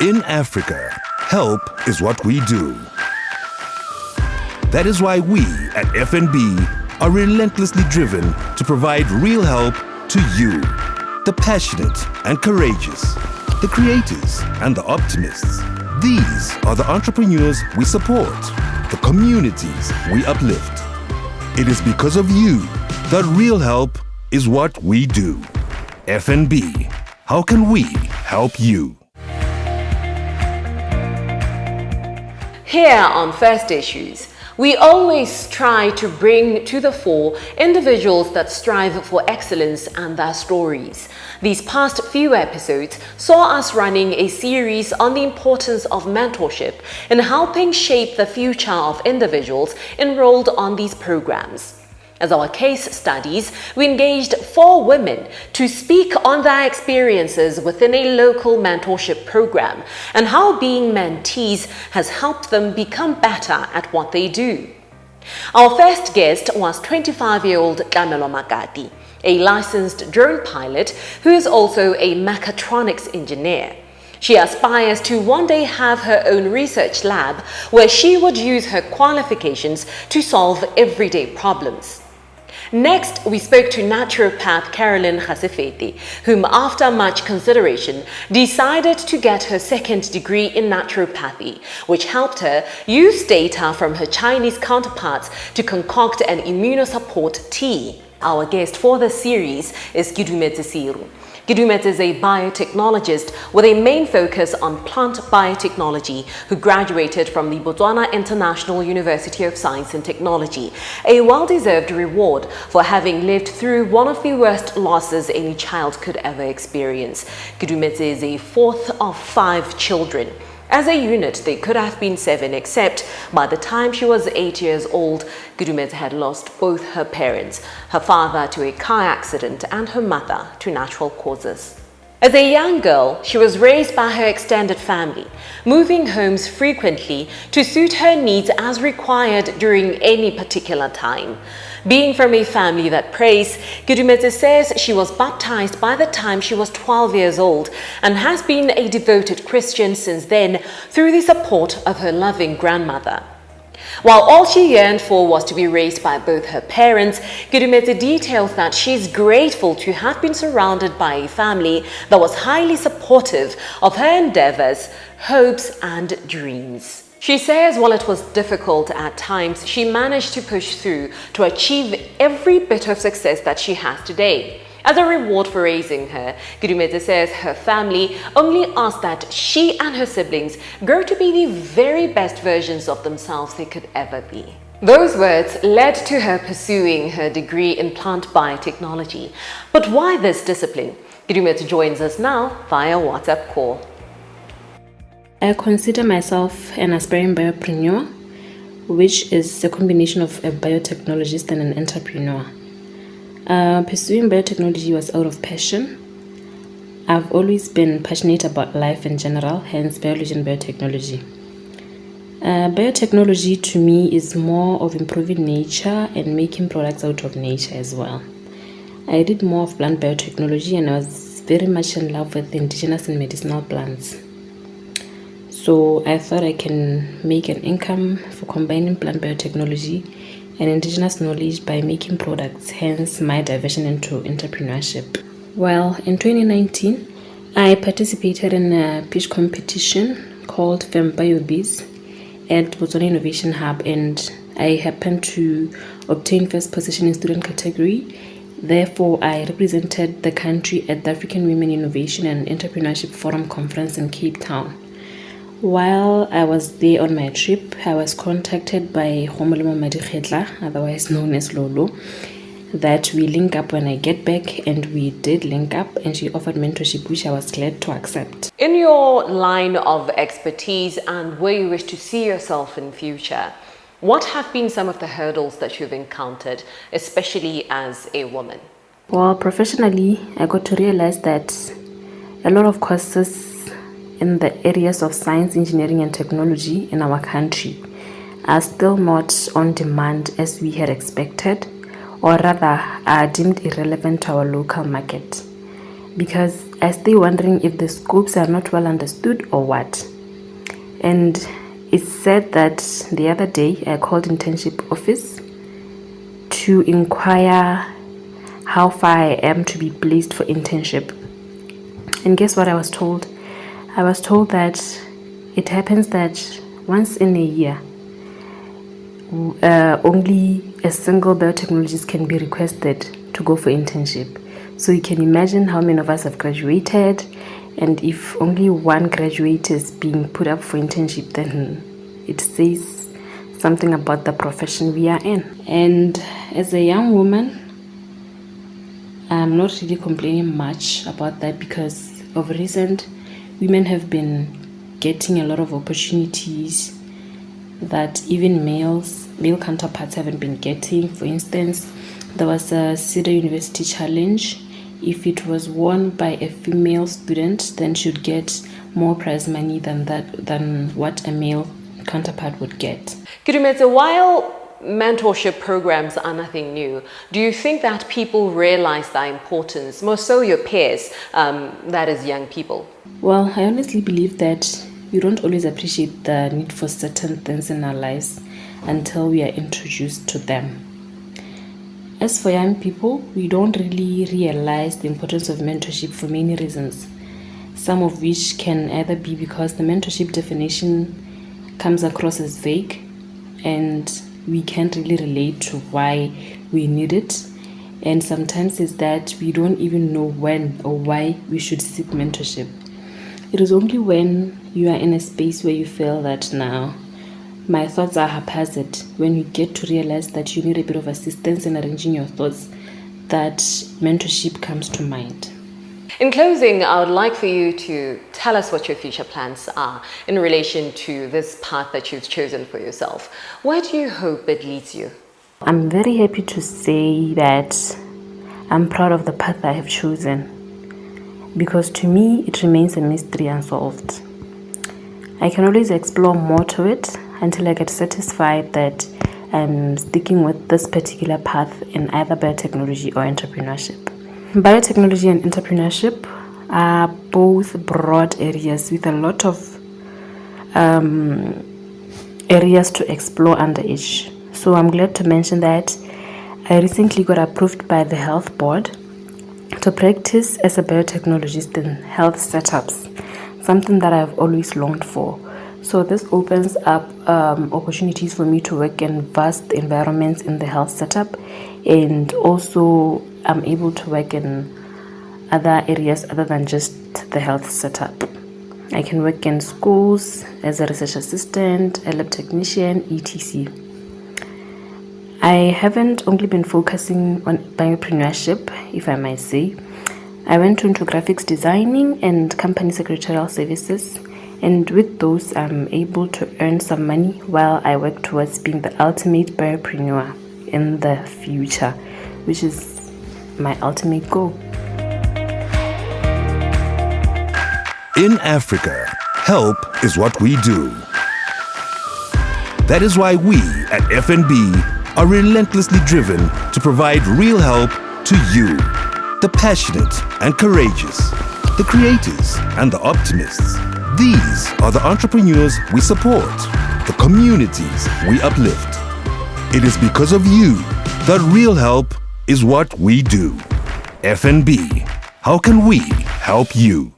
In Africa, help is what we do. That is why we at FNB are relentlessly driven to provide real help to you, the passionate and courageous, the creators and the optimists. These are the entrepreneurs we support, the communities we uplift. It is because of you that real help is what we do. FNB, how can we help you? Here on First Issues, we always try to bring to the fore individuals that strive for excellence and their stories. These past few episodes saw us running a series on the importance of mentorship in helping shape the future of individuals enrolled on these programs. As our case studies, we engaged 4 women to speak on their experiences within a local mentorship program and how being mentees has helped them become better at what they do. Our first guest was 25-year-old Tlamelo Makati, a licensed drone pilot who is also a mechatronics engineer. She aspires to one day have her own research lab where she would use her qualifications to solve everyday problems. Next, we spoke to naturopath Carolyn Khasefeti, whom after much consideration decided to get her second degree in naturopathy, which helped her use data from her Chinese counterparts to concoct an immunosupport tea. Our guest for the series is Kedumetse Seru. Kedumetse is a biotechnologist with a main focus on plant biotechnology who graduated from the Botswana International University of Science and Technology, a well-deserved reward for having lived through one of the worst losses any child could ever experience. Kedumetse is a 4th of 5 children. As a unit, they could have been 7, except by the time she was 8 years old, Kedumetse had lost both her parents, her father to a car accident and her mother to natural causes. As a young girl, she was raised by her extended family, moving homes frequently to suit her needs as required during any particular time. Being from a family that prays, Kedumetse says she was baptized by the time she was 12 years old and has been a devoted Christian since then through the support of her loving grandmother. While all she yearned for was to be raised by both her parents, Kedumetse details that she's grateful to have been surrounded by a family that was highly supportive of her endeavors, hopes, and dreams. She says while it was difficult at times, she managed to push through to achieve every bit of success that she has today. As a reward for raising her, Kedumetse says her family only asks that she and her siblings grow to be the very best versions of themselves they could ever be. Those words led to her pursuing her degree in plant biotechnology. But why this discipline? Kedumetse joins us now via WhatsApp call. I consider myself an aspiring biopreneur, which is a combination of a biotechnologist and an entrepreneur. Pursuing biotechnology was out of passion. I've always been passionate about life in general, hence biology and biotechnology. Biotechnology to me is more of improving nature and making products out of nature as well. I did more of plant biotechnology and I was very much in love with indigenous and medicinal plants. So I thought I can make an income for combining plant biotechnology and indigenous knowledge by making products, hence my diversion into entrepreneurship. Well, in 2019, I participated in a pitch competition called FemBioBiz at Botswana Innovation Hub, and I happened to obtain first position in student category. Therefore, I represented the country at the African Women Innovation and Entrepreneurship Forum Conference in Cape Town. While I was there on my trip, I was contacted by Homolemo Madikhetla, otherwise known as Lolo, that we link up when I get back, and we did link up, and she offered mentorship, which I was glad to accept. In your line of expertise and where you wish to see yourself in future, what have been some of the hurdles that you've encountered, especially as a woman? Well, professionally, I got to realize that a lot of courses in the areas of science, engineering, and technology in our country are still not on demand as we had expected, or rather are deemed irrelevant to our local market. because I stay wondering if the scopes are not well understood or what. And it's said that the other day I called internship office to inquire how far I am to be placed for internship. And guess what I was told? I was told that it happens that once in a year, only a single biotechnologist can be requested to go for internship. So you can imagine how many of us have graduated, and if only one graduate is being put up for internship, then it says something about the profession we are in. And as a young woman, I'm not really complaining much about that, because of recent, women have been getting a lot of opportunities that even male counterparts haven't been getting. For instance, there was a Cedar University challenge. If it was won by a female student, then she'd get more prize money than what a male counterpart would get. Kedumetse, while mentorship programs are nothing new, do you think that people realize their importance, more so your peers, that is young people? Well, I honestly believe that we don't always appreciate the need for certain things in our lives until we are introduced to them. As for young people, we don't really realize the importance of mentorship for many reasons, some of which can either be because the mentorship definition comes across as vague and we can't really relate to why we need it, and sometimes it's that we don't even know when or why we should seek mentorship. It is only when you are in a space where you feel that now my thoughts are haphazard, when you get to realize that you need a bit of assistance in arranging your thoughts, that mentorship comes to mind. In closing, I would like for you to tell us what your future plans are in relation to this path that you've chosen for yourself. Where do you hope it leads you? I'm very happy to say that I'm proud of the path I have chosen, because to me it remains a mystery unsolved. I can always explore more to it until I get satisfied that I'm sticking with this particular path in either biotechnology or entrepreneurship. Biotechnology and entrepreneurship are both broad areas with a lot of areas to explore under each. So I'm glad to mention that I recently got approved by the health board to practice as a biotechnologist in health setups, something that I've always longed for. So this opens up opportunities for me to work in vast environments in the health setup, and also I'm able to work in other areas other than just the health setup. I can work in schools as a research assistant, a lab technician, etc. I haven't only been focusing on biopreneurship, if I might say. I went into graphics designing and company secretarial services, and with those I'm able to earn some money while I work towards being the ultimate biopreneur in the future, which is my ultimate goal. In Africa, help is what we do. That is why we at FNB are relentlessly driven to provide real help to you, the passionate and courageous, the creators and the optimists. These are the entrepreneurs we support, the communities we uplift. It is because of you that real help is what we do. FNB, how can we help you?